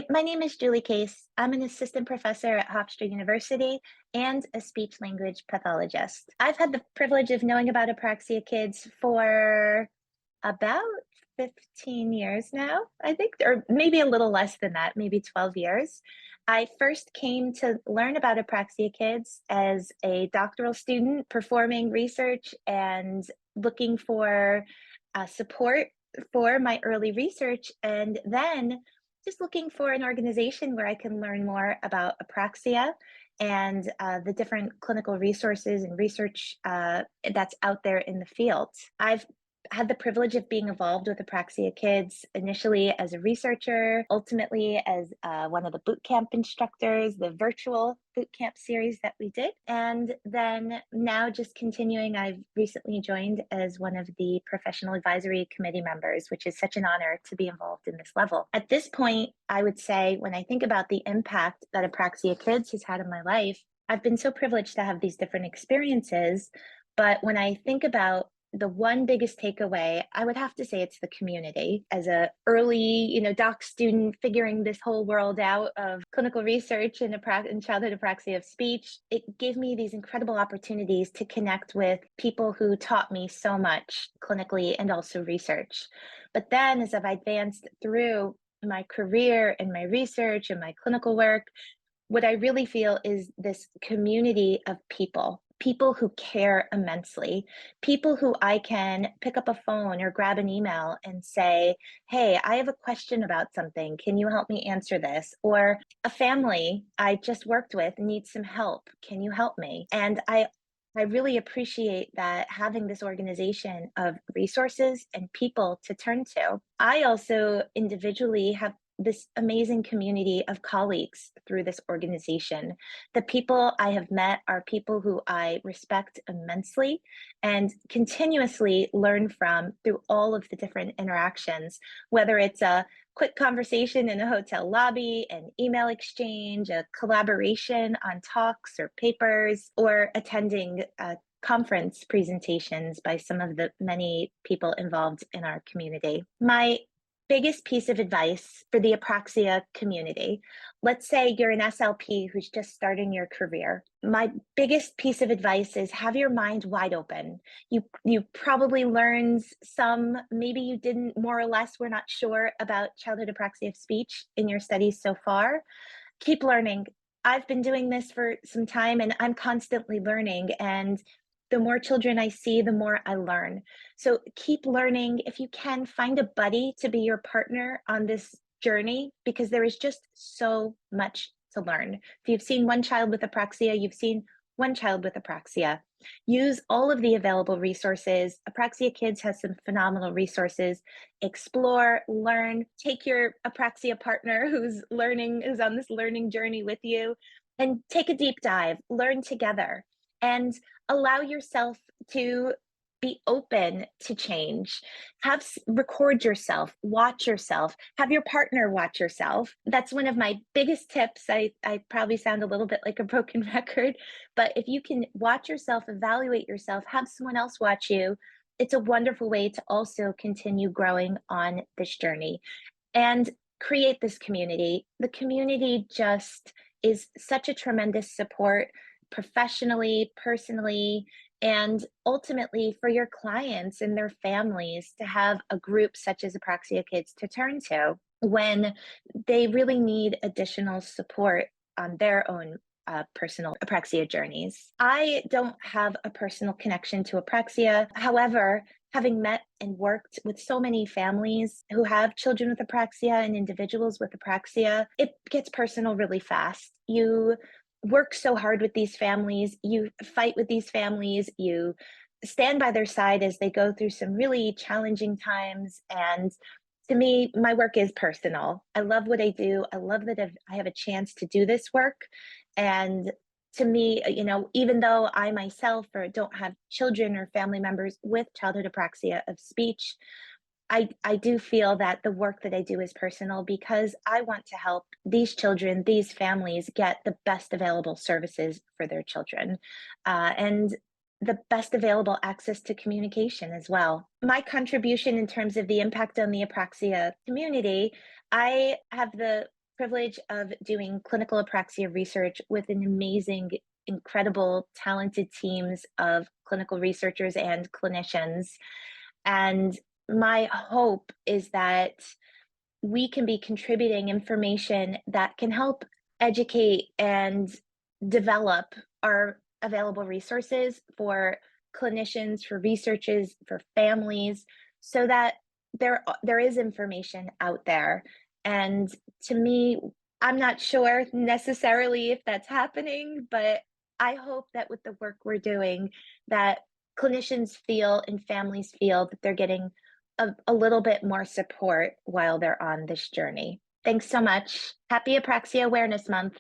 Hi, my name is Julie Case. I'm an assistant professor at Hofstra University and a speech language pathologist. I've had the privilege of knowing about Apraxia kids for about 15 years now, I think, or maybe a little less than that, maybe 12 years. I first came to learn about Apraxia kids as a doctoral student performing research and looking for support for my early research. And then just looking for an organization where I can learn more about apraxia and the different clinical resources and research that's out there in the field. I've had the privilege of being involved with Apraxia Kids initially as a researcher, ultimately as one of the boot camp instructors, the virtual boot camp series that we did. And then now just continuing, I've recently joined as one of the professional advisory committee members, which is such an honor to be involved in this level. At this point, I would say when I think about the impact that Apraxia Kids has had in my life, I've been so privileged to have these different experiences. But when I think about the one biggest takeaway, I would have to say it's the community. As a early, doc student figuring this whole world out of clinical research and childhood apraxia of speech, it gave me these incredible opportunities to connect with people who taught me so much clinically and also research. But then as I've advanced through my career and my research and my clinical work, what I really feel is this community of people who care immensely, people who I can pick up a phone or grab an email and say, hey, I have a question about something. Can you help me answer this? Or a family I just worked with needs some help. Can you help me? And I really appreciate that having this organization of resources and people to turn to. I also individually have this amazing community of colleagues through this organization. The people I have met are people who I respect immensely and continuously learn from through all of the different interactions, whether it's a quick conversation in a hotel lobby, an email exchange, a collaboration on talks or papers, or attending conference presentations by some of the many people involved in our community. My biggest piece of advice for the apraxia community, let's say you're an SLP who's just starting your career. My biggest piece of advice is have your mind wide open. You probably learned some, maybe you didn't, more or less, we're not sure about childhood apraxia of speech in your studies so far. Keep learning. I've been doing this for some time and I'm constantly learning, and the more children I see, the more I learn. So keep learning. If you can, find a buddy to be your partner on this journey, because there is just so much to learn. If you've seen one child with apraxia, you've seen one child with apraxia. Use all of the available resources. Apraxia Kids has some phenomenal resources. Explore, learn, take your apraxia partner who's on this learning journey with you, and take a deep dive, learn together, and allow yourself to be open to change. Record yourself, watch yourself, have your partner watch yourself. That's one of my biggest tips. I probably sound a little bit like a broken record, but if you can watch yourself, evaluate yourself, have someone else watch you, it's a wonderful way to also continue growing on this journey and create this community. The community just is such a tremendous support professionally, personally, and ultimately for your clients and their families to have a group such as Apraxia Kids to turn to when they really need additional support on their own personal apraxia journeys. I don't have a personal connection to apraxia. However, having met and worked with so many families who have children with apraxia and individuals with apraxia, it gets personal really fast. You work so hard with these families, you fight with these families, you stand by their side as they go through some really challenging times. And to me, my work is personal. I love what I do. I love that I have a chance to do this work. And to me, even though I myself or don't have children or family members with childhood apraxia of speech, I do feel that the work that I do is personal because I want to help these children, these families get the best available services for their children, and the best available access to communication as well. My contribution in terms of the impact on the apraxia community, I have the privilege of doing clinical apraxia research with an amazing, incredible, talented teams of clinical researchers and clinicians. And my hope is that we can be contributing information that can help educate and develop our available resources for clinicians, for researchers, for families, so that there is information out there. And to me, I'm not sure necessarily if that's happening, but I hope that with the work we're doing, that clinicians feel and families feel that they're getting a little bit more support while they're on this journey. Thanks so much. Happy Apraxia Awareness Month.